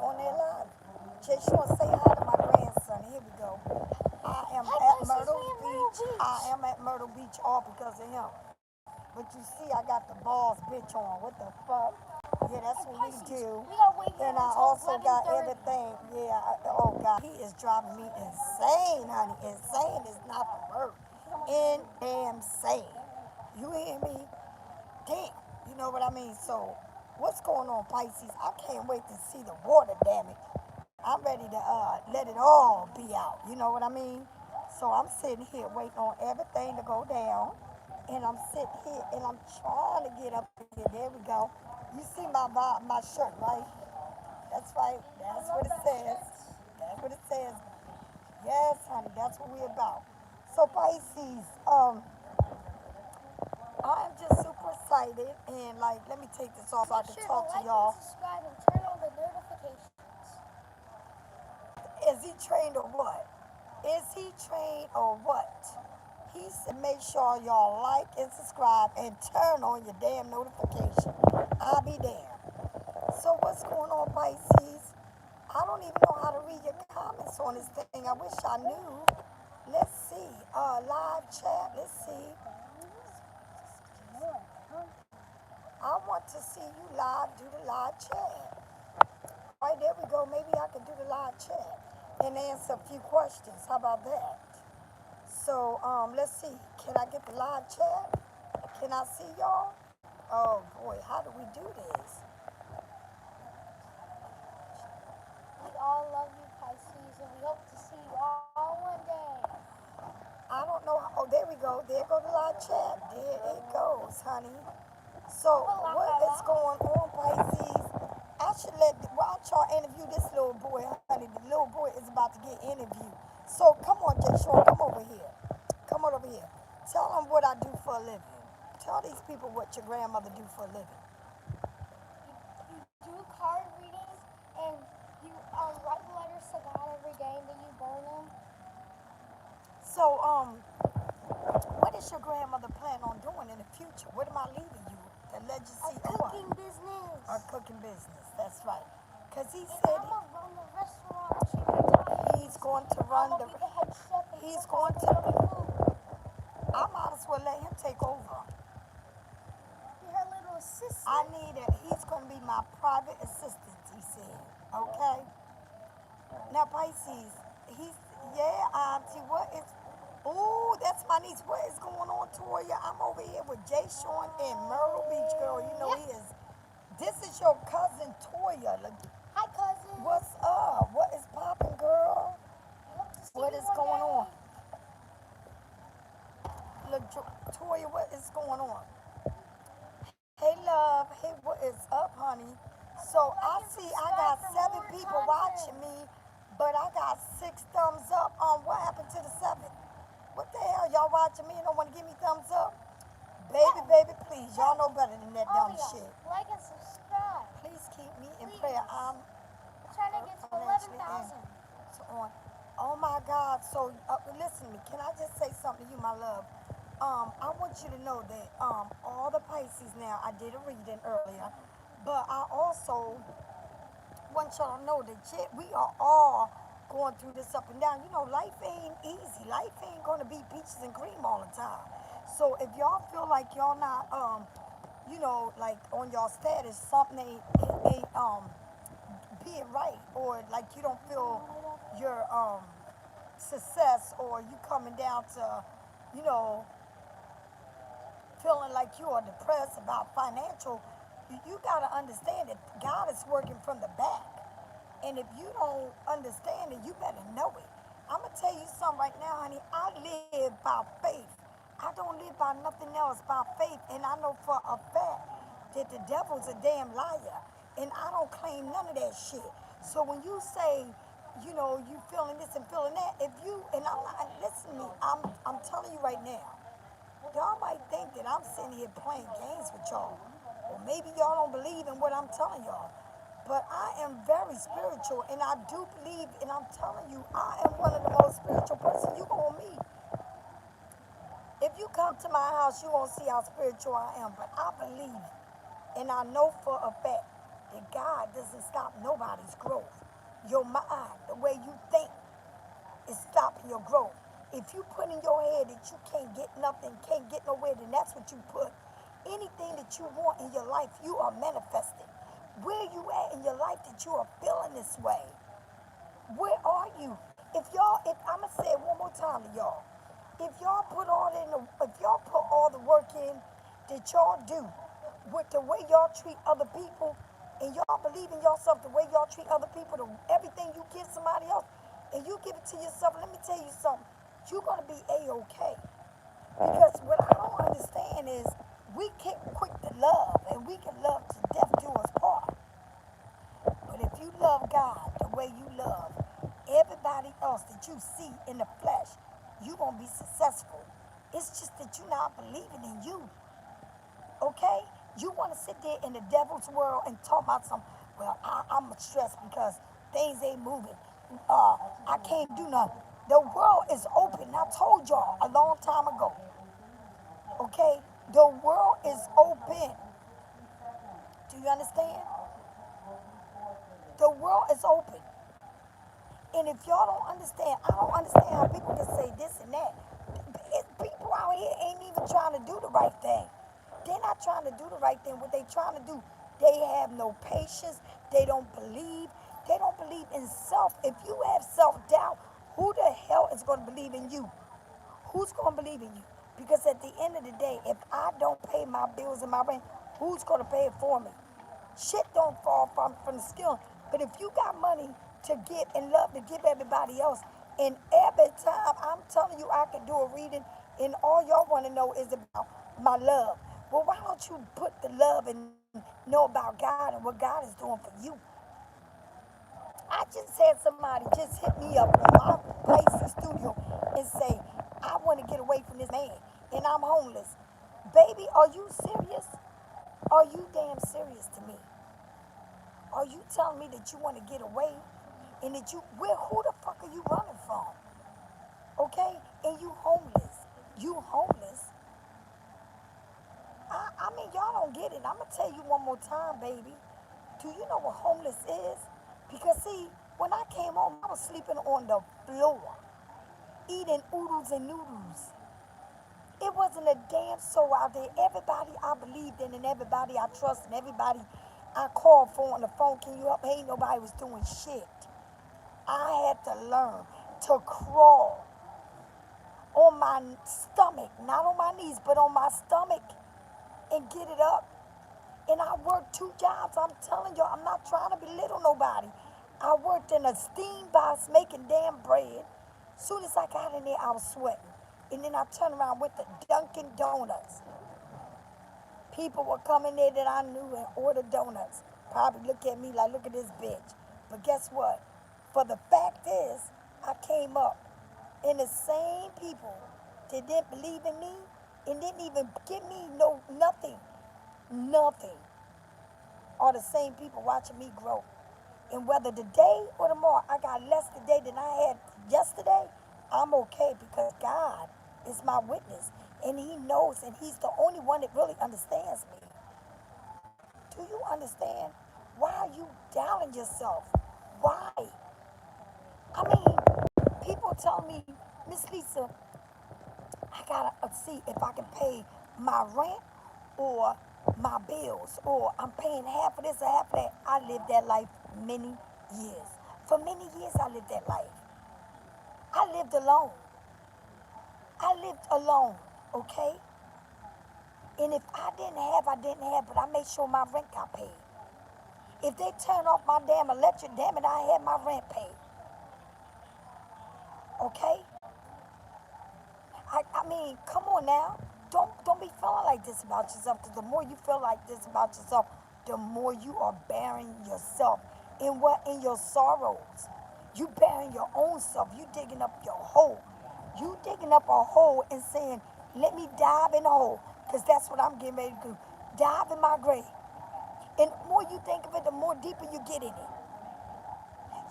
on their lives. Just want to say hi to my grandson. Here we go. I am at Myrtle Beach. I am at Myrtle Beach all because of him. But you see, I got the boss bitch on. What the fuck? Yeah, that's what we do. And I also got everything. Yeah, oh God. He is driving me insane, honey. Insane is not the word. In damn sane. You hear me? Damn. You know what I mean? So, what's going on, Pisces? I can't wait to see the water damage. I'm ready to let it all be out. You know what I mean? So I'm sitting here waiting on everything to go down. And I'm sitting here and I'm trying to get up here. There we go. You see my shirt, right? That's right. That's what it says. That's what it says. Yes, honey. That's what we're about. So Pisces, I'm just super excited and like let me take this off so I can talk to y'all. Subscribe and turn on the notifications. Is he trained or what? Is he trained or what? He said make sure y'all like and subscribe and turn on your damn notification. I'll be damned. So what's going on, Pisces? I don't even know how to read your comments on this thing. I wish I knew. Let's see. Live chat. Let's see. I want to see you live. Do the live chat. All right, there we go. Maybe I can do the live chat and answer a few questions. How about that? So let's see. Can I get the live chat? Can I see y'all? Oh boy, how do we do this? We all love you, Pisces, and we hope to see you all one day. I don't know. Oh, there we go. There go the live chat. There it goes, honey. So what is going on, Pisces? I should why y'all interview this little boy, honey. The little boy is about to get interviewed. So come on, Jay Sean, come over here. Come on over here. Tell them what I do for a living. Tell these people what your grandmother do for a living. You do card readings and you write letters to God every day and then you burn them. So what is your grandmother plan on doing in the future? What am I leaving you? The legacy A of what? cooking business. A cooking business. That's right. Because he And said I'm gonna run the restaurant. She can talk. he's going to run I'm gonna be the head chef. And he's cook all going the to yummy food. I might as well let him take over. Be her little assistant. I need it. He's going to be my private assistant, he said. Okay? Now, Pisces, he's, yeah, Auntie, what is, ooh, that's my niece. What is going on, Toya? I'm over here with Jay Sean and Myrtle Beach, girl. You know he is, this is your cousin, Toya. Hi, cousin. What's up? What is popping, girl? What is going on? Look, Toya, what is going on? Hey, love. Hey, what is up, honey? So I see I got 7 people watching me, but I got 6 thumbs up. What happened to the 7? What the hell? Y'all watching me and don't want to give me thumbs up? Baby, baby, please. Y'all know better than that dumb shit. Like and subscribe. Please keep me in prayer. I'm trying to get to 11,000. So on. Oh my God. So listen to me. Can I just say something to you, my love? I want you to know that all the Pisces now, I did a reading earlier, but I also want y'all to know that we are all going through this up and down. You know, life ain't easy. Life ain't going to be peaches and cream all the time. So if y'all feel like y'all not, you know, like on y'all status, something ain't being right, or like you don't feel your success, or you coming down to, you know, feeling like you are depressed about financial, you got to understand that God is working from the back. And if you don't understand it, you better know it. I'm going to tell you something right now, honey. I live by faith. I don't live by nothing else, by faith. And I know for a fact that the devil's a damn liar. And I don't claim none of that shit. So when you say, you know, you feeling this and feeling that, if you, and I'm not, listen to me, I'm telling you right now, y'all might think that I'm sitting here playing games with y'all. Or maybe y'all don't believe in what I'm telling y'all. But I am very spiritual, and I do believe, and I'm telling you, I am one of the most spiritual persons you gonna meet. If you come to my house, you gonna see how spiritual I am. But I believe, and I know for a fact, that God doesn't stop nobody's growth. Your mind, the way you think, is stopping your growth. If you put in your head that you can't get nothing, can't get nowhere, then that's what you put. Anything that you want in your life, you are manifesting. Where you at in your life that you are feeling this way? Where are you? If I'ma say it one more time to y'all, if y'all if y'all put all the work in that y'all do with the way y'all treat other people, and y'all believe in yourself the way y'all treat other people, everything you give somebody else, and you give it to yourself, let me tell you something, you're gonna be A-okay. Because what I don't understand is we can quick to love, and we can love to death do us part. But if you love God the way you love everybody else that you see in the flesh, you're going to be successful. It's just that you're not believing in you. Okay? You want to sit there in the devil's world and talk about some, well, I'm stressed because things ain't moving. I can't do nothing. The world is open. I told y'all a long time ago. Okay? The world is open. Do you understand? The world is open. And if y'all don't understand, I don't understand how people can say this and that. People out here ain't even trying to do the right thing. They're not trying to do the right thing. What they trying to do, they have no patience. They don't believe. They don't believe in self. If you have self-doubt, who the hell is going to believe in you? Who's going to believe in you? Because at the end of the day, if I don't pay my bills and my rent, who's going to pay it for me? Shit don't fall from the skill. But if you got money to give and love to give everybody else, and every time I'm telling you I can do a reading, and all y'all want to know is about my love. Well, why don't you put the love and know about God and what God is doing for you? I just had somebody just hit me up on my Pisces Studio and say, I want to get away from this man, and I'm homeless. Baby, are you serious? Are you damn serious to me? Are you telling me that you want to get away and that who the fuck are you running from? Okay? And you homeless. You homeless. I mean, y'all don't get it. I'm going to tell you one more time, baby. Do you know what homeless is? Because, see, when I came home, I was sleeping on the floor, eating oodles and noodles. It wasn't a damn soul out there. Everybody I believed in and everybody I trusted and everybody I called for on the phone, can you help? Ain't nobody was doing shit. I had to learn to crawl on my stomach, not on my knees, but on my stomach and get it up. And I worked 2 jobs. I'm telling you, I'm not trying to belittle nobody. I worked in a steam box making damn bread. Soon as I got in there, I was sweating. And then I turned around with the Dunkin' Donuts. People were coming there that I knew and order donuts. Probably look at me like, look at this bitch. But guess what? For the fact is, I came up and the same people that didn't believe in me and didn't even give me nothing, are the same people watching me grow. And whether today or tomorrow I got less today than I had yesterday, I'm okay because God is my witness. And he knows, and he's the only one that really understands me. Do you understand? Why are you doubting yourself? Why? I mean, people tell me, Miss Lisa, I gotta see if I can pay my rent or my bills, or I'm paying half of this or half of that. I lived that life many years. For many years, I lived that life. I lived alone. I lived alone, okay? And if I didn't have, I didn't have, but I made sure my rent got paid. If they turn off my damn electric, damn it, I had my rent paid. Okay? I mean, come on now. Don't be feeling like this about yourself. Because the more you feel like this about yourself, the more you are bearing yourself. In your sorrows. You bearing your own self. You digging up your hole. You digging up a hole and saying, let me dive in the hole. Because that's what I'm getting ready to do. Dive in my grave. And the more you think of it, the more deeper you get in it.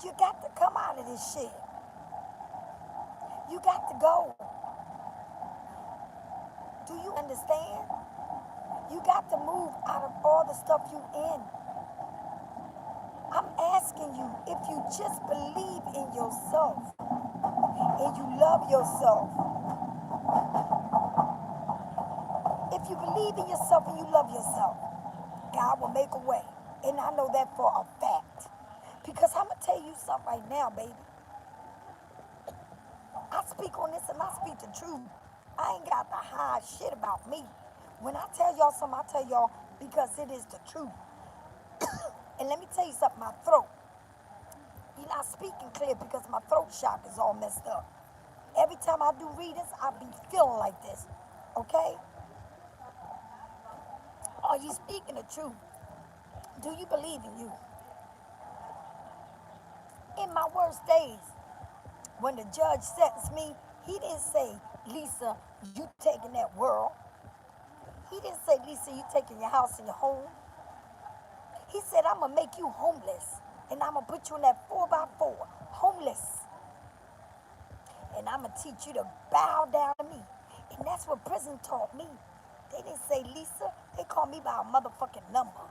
You got to come out of this shit. You got to go. Do you understand? You got to move out of all the stuff you in. I'm asking you, if you just believe in yourself and you love yourself, if you believe in yourself and you love yourself, God will make a way. And I know that for a fact. Because I'm going to tell you something right now, baby. I speak on this and I speak the truth. I ain't got to hide shit about me. When I tell y'all something, I tell y'all because it is the truth. And let me tell you something, my throat. You're not speaking clear because my throat chakra is all messed up. Every time I do readings, I be feeling like this. Okay? Are you speaking the truth? Do you believe in you? In my worst days, when the judge sentenced me, he didn't say, Lisa, you taking that world. He didn't say, Lisa, you taking your house and your home. He said, I'm going to make you homeless. And I'm going to put you in that 4x4, homeless. And I'm going to teach you to bow down to me. And that's what prison taught me. They didn't say Lisa. They called me by a motherfucking number.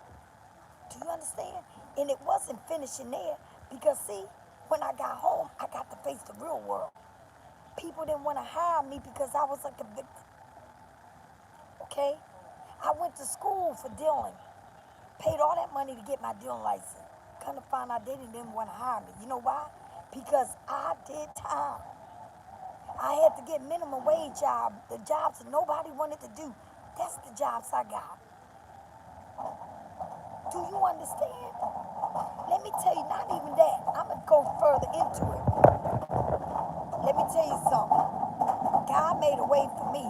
Do you understand? And it wasn't finishing there. Because, see, when I got home, I got to face the real world. People didn't want to hire me because I was a convicted. Okay? I went to school for dealing. Paid all that money to get my dealing license. Come to find out they didn't want to hire me. You know why? Because I did time. I had to get minimum wage job, the jobs that nobody wanted to do. That's the jobs I got. Do you understand? Let me tell you, not even that. I'm going to go further into it. Let me tell you something. God made a way for me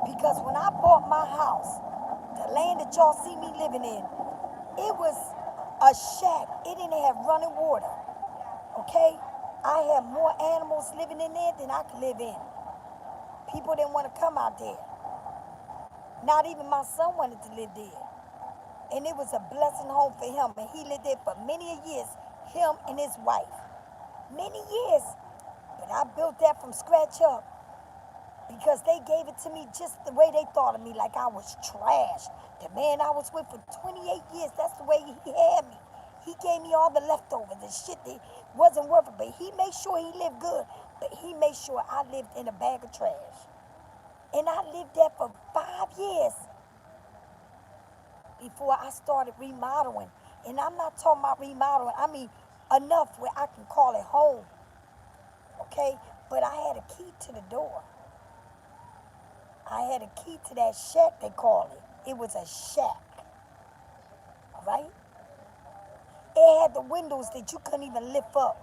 because when I bought my house, the land that y'all see me living in, it was a shack. It didn't have running water. Okay? I had more animals living in there than I could live in. People didn't want to come out there. Not even my son wanted to live there. And it was a blessing home for him. And he lived there for many years, him and his wife. Many years. But I built that from scratch up because they gave it to me just the way they thought of me, like I was trash. The man I was with for 28 years, that's the way he had me. He gave me all the leftovers, the shit that wasn't worth it. But he made sure he lived good. But he made sure I lived in a bag of trash. And I lived there for 5 years before I started remodeling. And I'm not talking about remodeling. I mean enough where I can call it home. Okay? But I had a key to the door. I had a key to that shack, they call it. It was a shack. All right? It had the windows that you couldn't even lift up.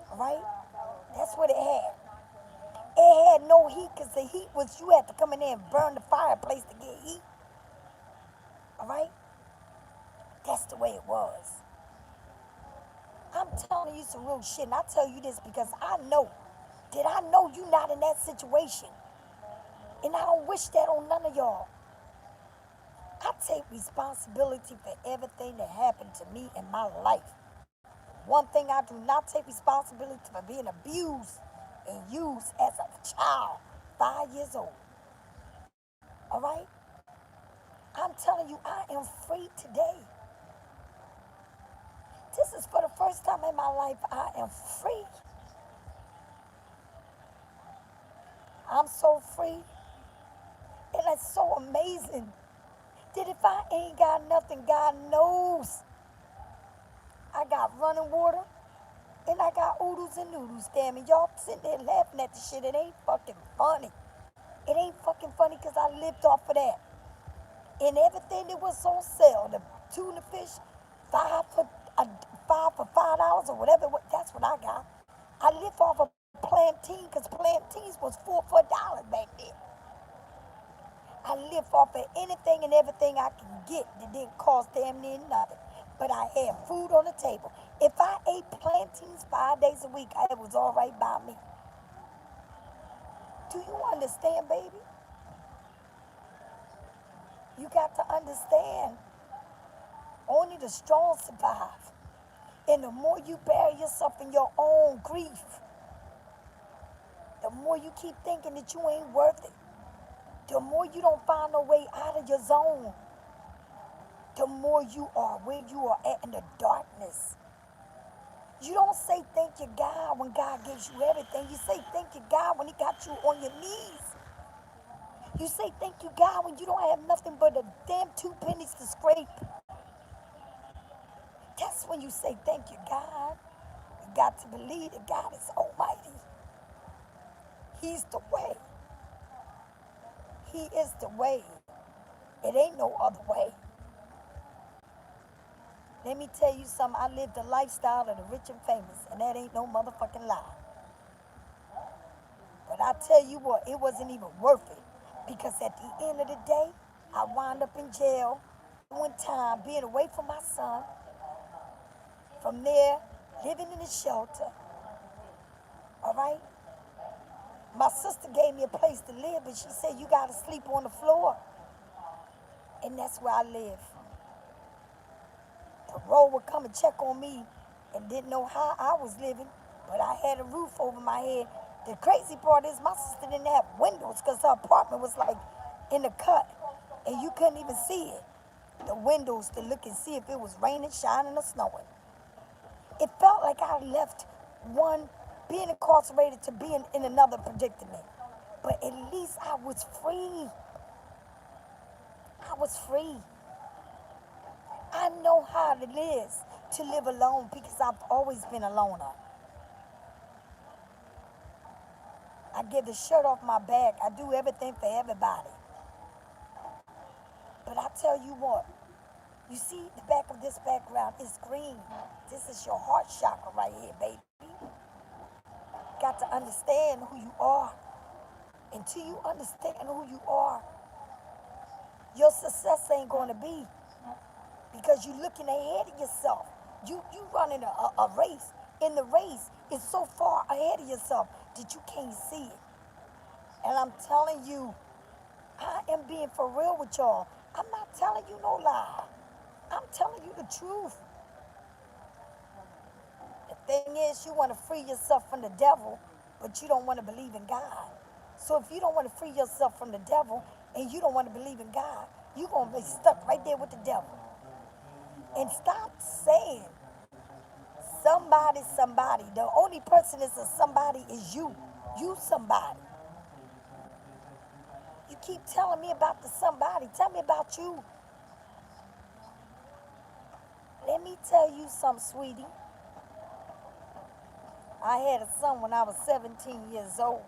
All right? That's what it had. It had no heat because the heat was you had to come in there and burn the fireplace to get heat. All right? That's the way it was. I'm telling you some real shit, and I tell you this because I know you not in that situation. And I don't wish that on none of y'all. I take responsibility for everything that happened to me in my life. One thing I do not take responsibility for being abused and used as a child, 5 years old. All right? I'm telling you, I am free today. This is for the first time in my life I am free. I'm so free. And it's so amazing that if I ain't got nothing, God knows. I got running water and I got oodles and noodles. Damn it, y'all sitting there laughing at the shit. It ain't fucking funny. It ain't fucking funny because I lived off of that. And everything that was on sale, the tuna fish, five for $5 or whatever. That's what I got. I lived off of plantain because plantains was 4 for $1 back then. I live off of anything and everything I can get that didn't cost damn near nothing. But I had food on the table. If I ate plantains 5 days a week, it was all right by me. Do you understand, baby? You got to understand. Only the strong survive. And the more you bury yourself in your own grief, the more you keep thinking that you ain't worth it, the more you don't find a way out of your zone. the more you are where you are at in the darkness. You don't say thank you, God, when God gives you everything. You say thank you, God, when He got you on your knees. You say thank you, God, when you don't have nothing but a damn 2 pennies to scrape. That's when you say thank you, God. You got to believe that God is almighty. He's the way. He is the way. It ain't no other way. Let me tell you something. I lived the lifestyle of the rich and famous, and that ain't no motherfucking lie. But I tell you what, it wasn't even worth it. Because at the end of the day, I wound up in jail one time, being away from my son. From there, living in a shelter. All right? My sister gave me a place to live, but she said, you got to sleep on the floor. And that's where I live. Parole would come and check on me and didn't know how I was living, but I had a roof over my head. The crazy part is my sister didn't have windows because her apartment was like in the cut, and you couldn't even see it. The windows to look and see if it was raining, shining, or snowing. It felt like I left one being incarcerated to being in another predicament. But at least I was free. I was free. I know how it is to live alone because I've always been a loner. I give the shirt off my back. I do everything for everybody. But I tell you what, you see the back of this background is green. This is your heart chakra right here, baby. Got to understand who you are. Until you understand who you are, your success ain't going to be because you're looking ahead of yourself. You running a race. In the race, it's so far ahead of yourself that you can't see it. And I'm telling you, I am being for real with y'all. I'm not telling you no lie. I'm telling you the truth. The thing is, you want to free yourself from the devil, but you don't want to believe in God. So if you don't want to free yourself from the devil and you don't want to believe in God, you're going to be stuck right there with the devil. And stop saying somebody. The only person that's a somebody is you. You somebody. You keep telling me about the somebody. Tell me about you. Let me tell you something, sweetie. I had a son when I was 17 years old.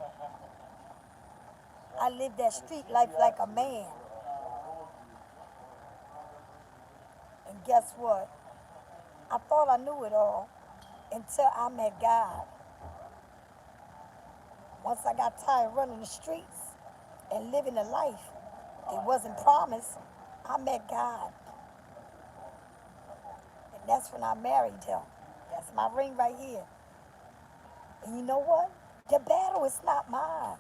I lived that street life like a man. And guess what? I thought I knew it all until I met God. Once I got tired of running the streets and living a life that wasn't promised, I met God. And that's when I married him. That's my ring right here. And you know what? The battle is not mine.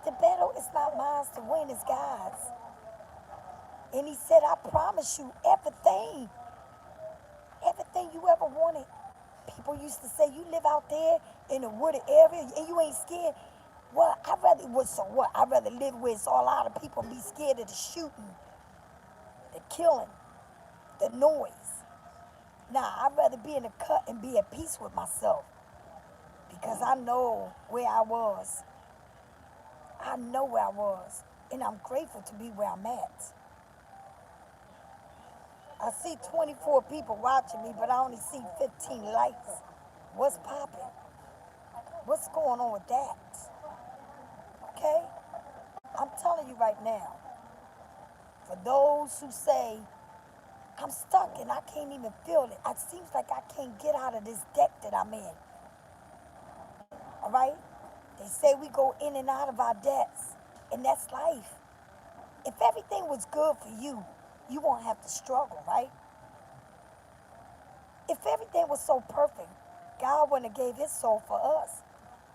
The battle is not mine to win, it's God's. And He said, I promise you everything. Everything you ever wanted. People used to say, you live out there in a wooded area and you ain't scared. Well, so what? I'd rather live where it's all out of people and be scared of the shooting, the killing, the noise. Nah, I'd rather be in the cut and be at peace with myself because I know where I was. I know where I was, and I'm grateful to be where I'm at. I see 24 people watching me, but I only see 15 likes. What's popping? What's going on with that? Okay? I'm telling you right now, for those who say, I'm stuck and I can't even feel it. It seems like I can't get out of this deck that I'm in. All right? They say we go in and out of our debts, and that's life. If everything was good for you, you won't have to struggle, right? If everything was so perfect, God wouldn't have gave His soul for us,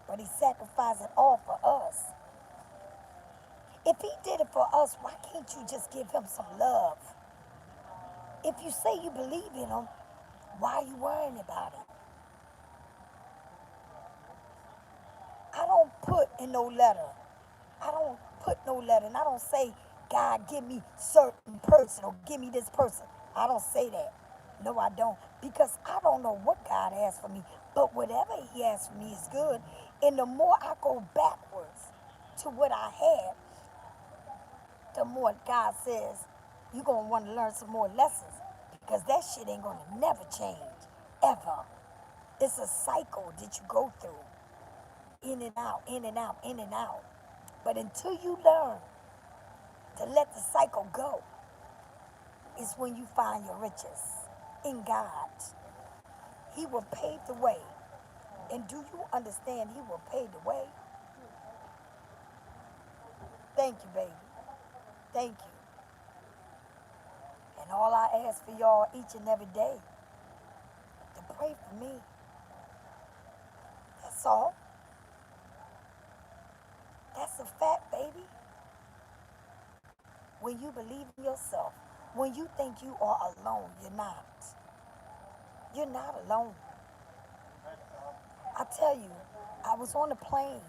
but He sacrificed it all for us. If He did it for us, why can't you just give Him some love? If you say you believe in Him, why are you worrying about it? I don't put in no letter. I don't put no letter, and I don't say God, give me certain person or give me this person. I don't say that. No, I don't. Because I don't know what God has for me. But whatever he has for me is good. And the more I go backwards to what I had, the more God says, you're going to want to learn some more lessons. Because that shit ain't going to never change. Ever. It's a cycle that you go through. In and out, in and out, in and out. But until you learn to let the cycle go, is when you find your riches in God. He will pave the way. And do you understand he will pave the way? Thank you, baby. Thank you. And all I ask for y'all each and every day to pray for me. That's all. That's a fact, baby. When you believe in yourself, when you think you are alone, you're not. You're not alone. I tell you, I was on the plane.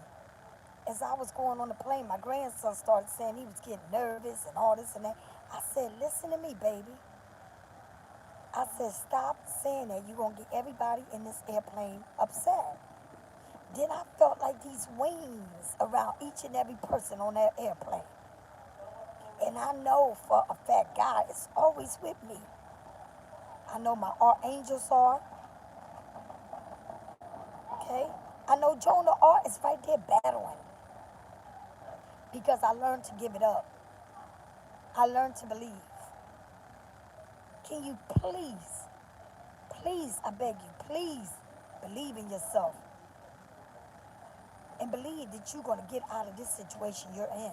As I was going on the plane, my grandson started saying he was getting nervous and all this and that. I said, listen to me, baby. I said, stop saying that. You're going to get everybody in this airplane upset. Then I felt like these wings around each and every person on that airplane. And I know for a fact God is always with me. I know my archangels are. Okay? I know Jonah Art is right there battling. Because I learned to give it up. I learned to believe. Can you please, I beg you, please believe in yourself. And believe that you're going to get out of this situation you're in.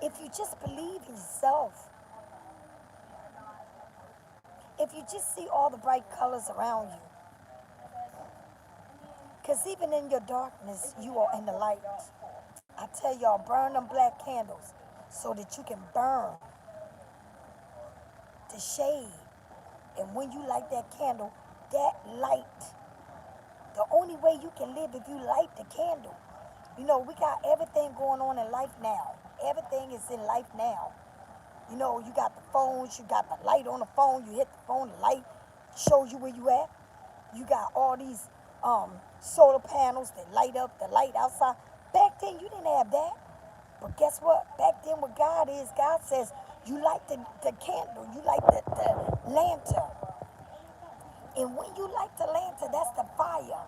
If you just believe in yourself, if you just see all the bright colors around you, because even in your darkness, you are in the light. I tell y'all, burn them black candles so that you can burn the shade. And when you light that candle, that light, the only way you can live if you light the candle. You know, we got everything going on in life now. Everything is in life now. You know, you got the phones, you got the light on the phone, you hit the phone, the light shows you where you at. You got all these solar panels that light up the light outside. Back then, you didn't have that. But guess what? Back then, what God is, God says, you light the candle, you light the lantern. And when you light the lantern, that's the fire.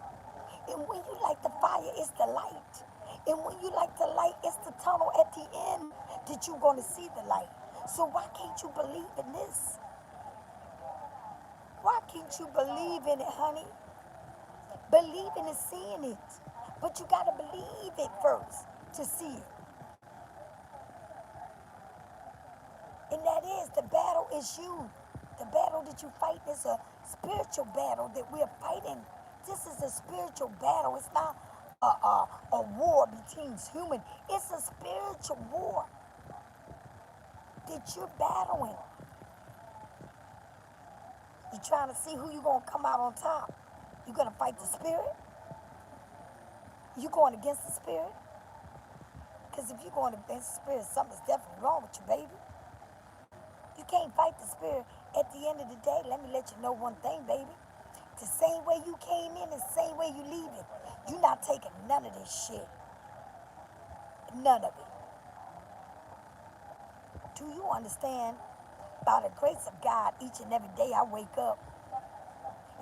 And when you light the fire, it's the light. And when you light the light, it's the tunnel at the end that you're going to see the light. So why can't you believe in this? Why can't you believe in it, honey? Believing is seeing it. But you got to believe it first to see it. And that is, the battle is you. The battle that you fight is a spiritual battle that we're fighting. This is a spiritual battle. It's not a war between humans. It's a spiritual war that you're battling. You're trying to see who you're going to come out on top. You're going to fight the spirit? You're going against the spirit? Because if you're going against the spirit, something's definitely wrong with you, baby. You can't fight the spirit. At the end of the day, let me let you know one thing, baby. The same way you came in, the same way you leave it. You're not taking none of this shit. None of it. Do you understand? By the grace of God, each and every day I wake up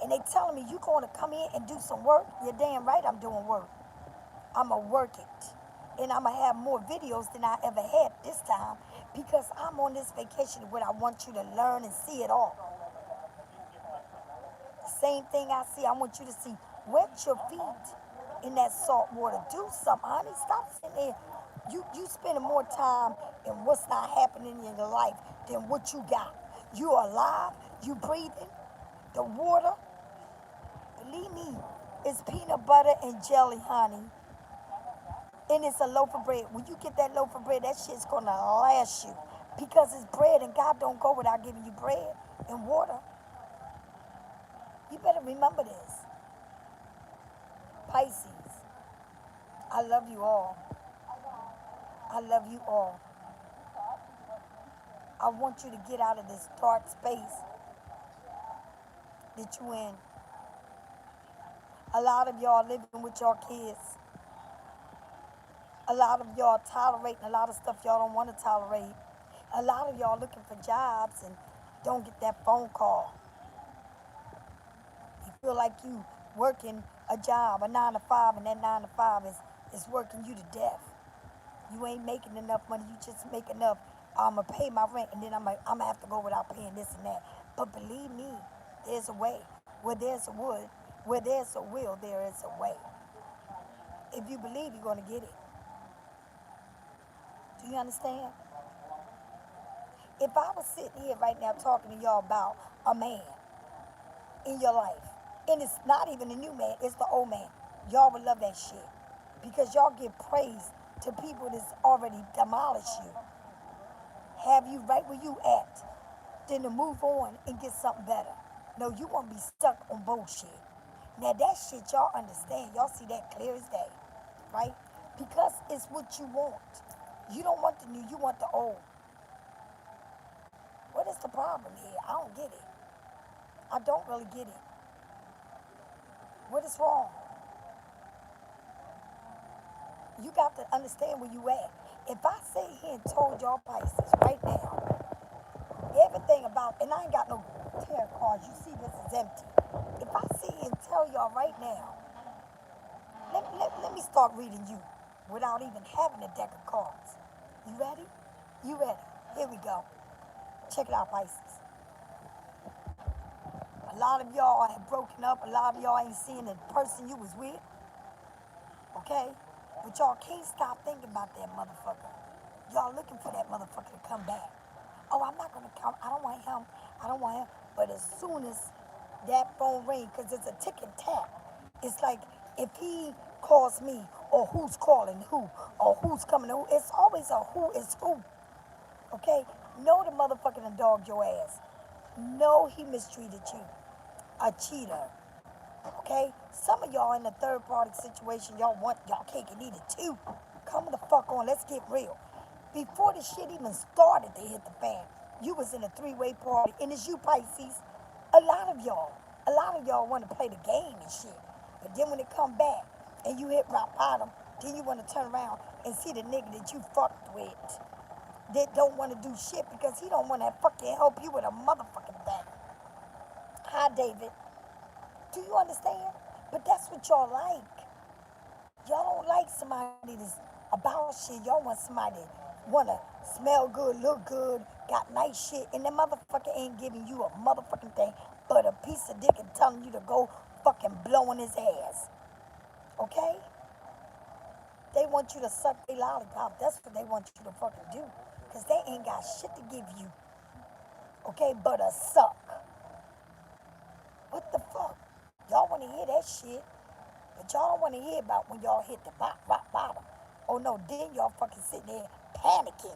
and they telling me you going to come in and do some work. You're damn right I'm doing work. I'm going to work it. And I'm going to have more videos than I ever had this time because I'm on this vacation where I want you to learn and see it all. The same thing I see, I want you to see. Wet your feet in that salt water. Do something, honey. Stop sitting there. You spending more time in what's not happening in your life than what you got. You are alive. You breathing. The water, believe me, is peanut butter and jelly, honey. And it's a loaf of bread. When you get that loaf of bread, that shit's going to last you. Because it's bread, and God don't go without giving you bread and water. You better remember this. Pisces, I love you all. I love you all. I want you to get out of this dark space that you in. A lot of y'all living with your kids. A lot of y'all tolerating a lot of stuff y'all don't want to tolerate. A lot of y'all looking for jobs and don't get that phone call. You feel like you working a job, a 9 to 5, and that 9 to 5 is working you to death. You ain't making enough money. You just make enough. I'ma pay my rent, and then I'ma have to go without paying this and that. But believe me, there's a way. Where there's a wood, where there's a will, there is a way. If you believe, you're gonna get it. Do you understand? If I was sitting here right now talking to y'all about a man in your life, and it's not even a new man, it's the old man, y'all would love that shit. Because y'all give praise to people that's already demolished you. Have you right where you at, then to move on and get something better. No, you want to be stuck on bullshit. Now that shit y'all understand. Y'all see that clear as day, right? Because it's what you want. You don't want the new, you want the old. What is the problem here? I don't get it. I don't really get it. What is wrong? You got to understand where you at. If I sit here and told y'all Pisces right now, everything about, and I ain't got no tarot cards, you see this is empty. If I sit here and tell y'all right now, let me start reading you without even having a deck of cards. You ready? You ready? Here we go. Check it out, Pisces. A lot of y'all have broken up. A lot of y'all ain't seeing the person you was with. Okay? But y'all can't stop thinking about that motherfucker. Y'all looking for that motherfucker to come back. Oh, I'm not gonna come. I don't want him. I don't want him. But as soon as that phone rings, because it's a tick and tap, it's like if he calls me, or who's calling who, or who's coming to who, it's always a who is who. Okay? Know the motherfucker done dogged your ass. Know he mistreated you. A cheater. Okay? Some of y'all in the third party situation, y'all want y'all cake and eat it too. Come the fuck on, let's get real. Before the shit even started to hit the fan, you was in a three-way party, and it's you, Pisces. A lot of y'all want to play the game and shit. But then when it come back and you hit rock bottom, then you want to turn around and see the nigga that you fucked with that don't want to do shit because he don't want to fucking help you with a motherfucking thing. Hi, David. Do you understand? But that's what y'all like. Y'all don't like somebody that's about shit. Y'all want somebody that wanna smell good, look good, got nice shit, and that motherfucker ain't giving you a motherfucking thing but a piece of dick and telling you to go fucking blowing his ass. Okay? They want you to suck their lollipop. That's what they want you to fucking do. Cause they ain't got shit to give you. Okay, but a suck. What the fuck? Y'all wanna hear that shit? But y'all don't want to hear about when y'all hit the rock bottom. Oh no, then y'all fucking sitting there panicking,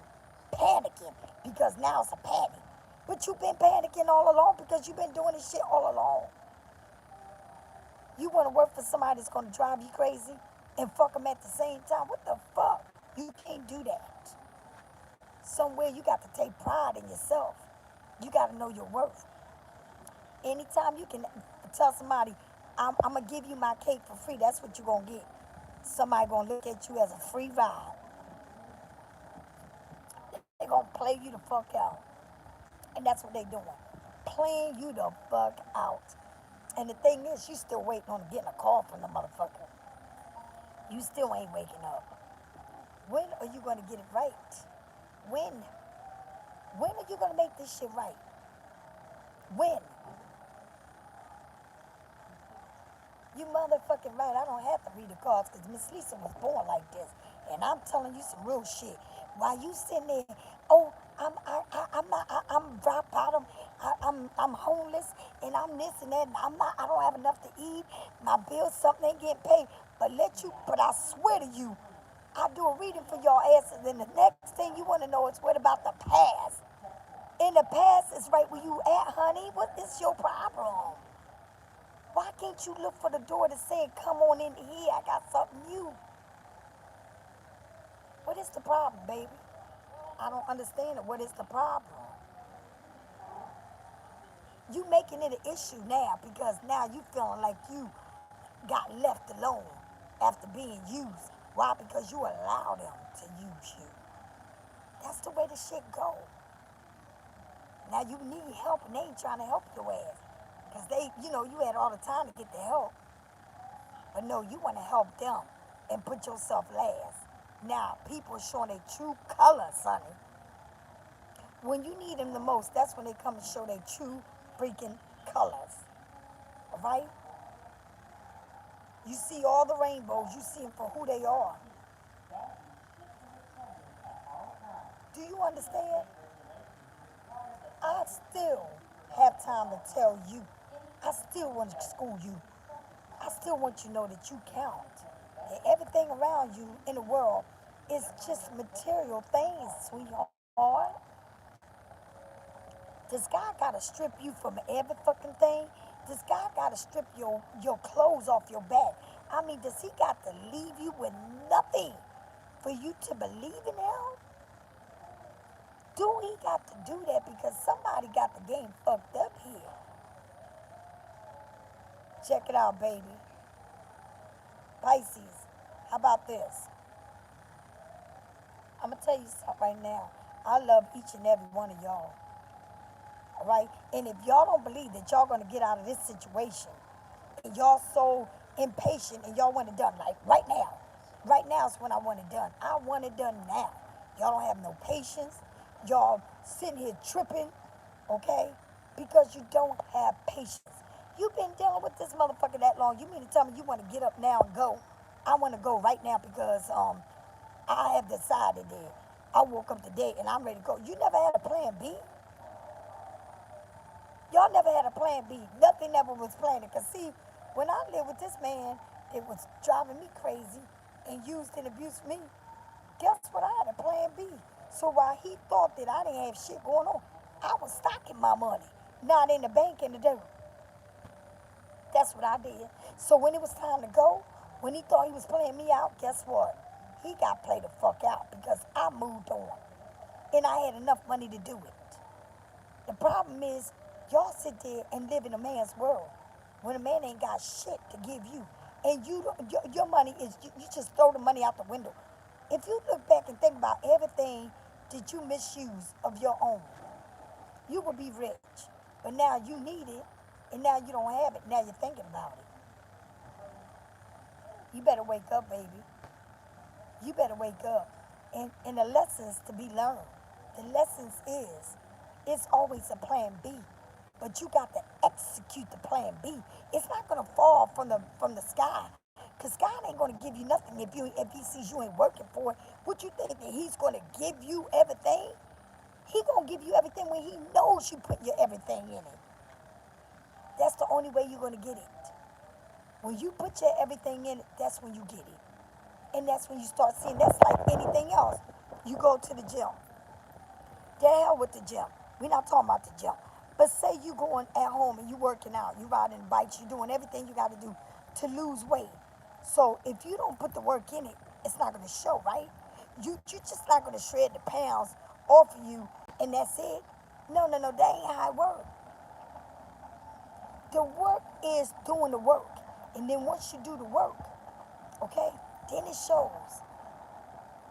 because now it's a panic. But you've been panicking all along because you've been doing this shit all along. You want to work for somebody that's going to drive you crazy and fuck them at the same time? What the fuck? You can't do that. Somewhere you got to take pride in yourself. You got to know your worth. Anytime you can tell somebody, I'm going to give you my cake for free, that's what you're going to get. Somebody going to look at you as a free ride. They're going to play you the fuck out. And that's what they doing. Playing you the fuck out. And the thing is, you still waiting on getting a call from the motherfucker. You still ain't waking up. When are you going to get it right? When? When are you going to make this shit right? When? You motherfucking right. I don't have to read the cards because Miss Lisa was born like this. And I'm telling you some real shit. While you sitting there, oh, I'm rock bottom, I'm homeless, and I'm this and that, and I don't have enough to eat. My bills, something ain't getting paid. But I swear to you, I do a reading for y'all asses, and the next thing you want to know is what about the past? In the past is right where you at, honey. What is your problem? Why can't you look for the door to say, come on in here, I got something new? What is the problem, baby? I don't understand it. What is the problem? You making it an issue now because now you feeling like you got left alone after being used. Why? Because you allow them to use you. That's the way the shit go. Now you need help and they ain't trying to help your ass. Because you had all the time to get the help. But no, you want to help them and put yourself last. Now, people are showing their true colors, sonny. When you need them the most, that's when they come and show their true freaking colors. All right? You see all the rainbows. You see them for who they are. Do you understand? I still have time to tell you. I still want to school you. I still want you to know that you count. That everything around you in the world is just material things, sweetheart. This guy gotta strip you from every fucking thing. This guy gotta strip your clothes off your back. I mean, does he got to leave you with nothing for you to believe in him? Do he got to do that because somebody got the game fucked up here? Check it out, baby. Pisces, how about this? I'm going to tell you something right now. I love each and every one of y'all. All right? And if y'all don't believe that y'all going to get out of this situation, and y'all so impatient and y'all want it done, like right now is when I want it done. I want it done now. Y'all don't have no patience. Y'all sitting here tripping, okay? Because you don't have patience. You've been dealing with this motherfucker that long. You mean to tell me you want to get up now and go? I want to go right now because I have decided that I woke up today and I'm ready to go. You never had a plan B? Y'all never had a plan B. Nothing ever was planned. Because see, when I lived with this man that was driving me crazy and used and abused me, guess what? I had a plan B. So while he thought that I didn't have shit going on, I was stocking my money. Not in the bank in the dirt. That's what I did. So when it was time to go, when he thought he was playing me out, guess what? He got played the fuck out because I moved on. And I had enough money to do it. The problem is, y'all sit there and live in a man's world when a man ain't got shit to give you. And your money is, you just throw the money out the window. If you look back and think about everything that you misuse of your own, you will be rich. But now you need it, and now you don't have it. Now you're thinking about it. You better wake up, baby. You better wake up. And the lessons to be learned. The lessons is, it's always a plan B. But you got to execute the plan B. It's not gonna fall from the sky. Cause God ain't gonna give you nothing if he sees you ain't working for it. What you think that he's gonna give you everything? He gonna give you everything when he knows you put your everything in it. That's the only way you're gonna get it. When you put your everything in it, that's when you get it. And that's when you start seeing, that's like anything else. You go to the gym. The hell with the gym. We're not talking about the gym. But say you going at home and you working out, you riding bikes, you doing everything you got to do to lose weight. So if you don't put the work in it, it's not going to show, right? You just not going to shred the pounds off of you and that's it. No, that ain't how it works. The work is doing the work. And then once you do the work, okay, then it shows.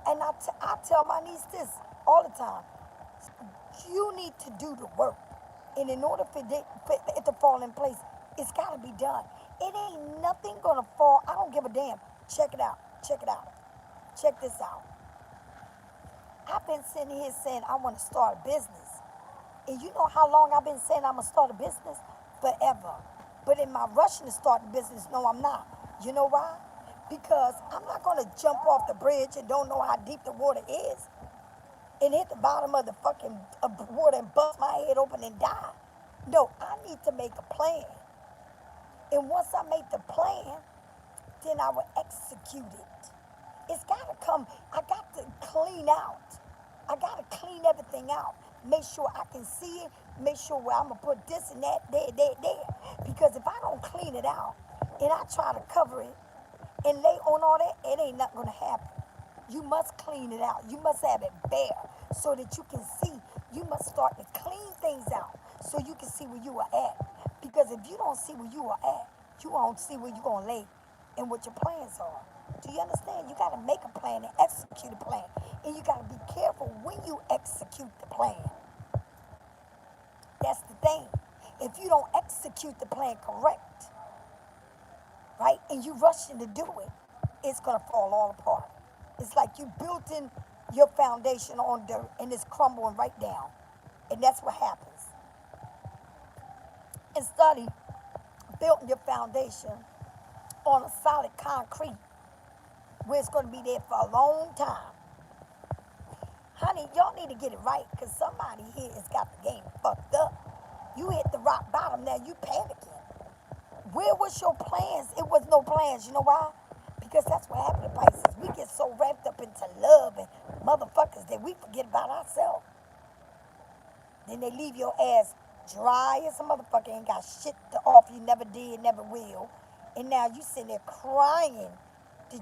And I tell my niece this all the time. You need to do the work. And in order for it to fall in place, it's got to be done. It ain't nothing going to fall. I don't give a damn. Check it out. Check this out. I've been sitting here saying I want to start a business. And you know how long I've been saying I'm going to start a business? Forever. But in my rushing to start the business, no, I'm not. You know why? Because I'm not going to jump off the bridge and don't know how deep the water is and hit the bottom of the fucking water and bust my head open and die. No, I need to make a plan. And once I make the plan, then I will execute it. It's got to come. I got to clean out. I got to clean everything out. Make sure I can see it. Make sure where I'm going to put this and that, there. Because if I don't clean it out and I try to cover it and lay on all that, it ain't not going to happen. You must clean it out. You must have it bare so that you can see. You must start to clean things out so you can see where you are at. Because if you don't see where you are at, you won't see where you're going to lay and what your plans are. Do you understand? You got to make a plan and execute a plan. And you got to be careful when you execute the plan. That's the thing. If you don't execute the plan correct, right, and you rushing to do it, it's going to fall all apart. It's like you built in your foundation on dirt and it's crumbling right down. And that's what happens. And study building your foundation on a solid concrete where it's going to be there for a long time. Honey, y'all need to get it right because somebody here has got the game fucked up. You hit the rock bottom, now you panicking. Where was your plans? It was no plans. You know why? Because that's what happened to Pisces. We get so wrapped up into love and motherfuckers that we forget about ourselves. Then they leave your ass dry as a motherfucker, ain't got shit to offer you, never did, never will. And now you sitting there crying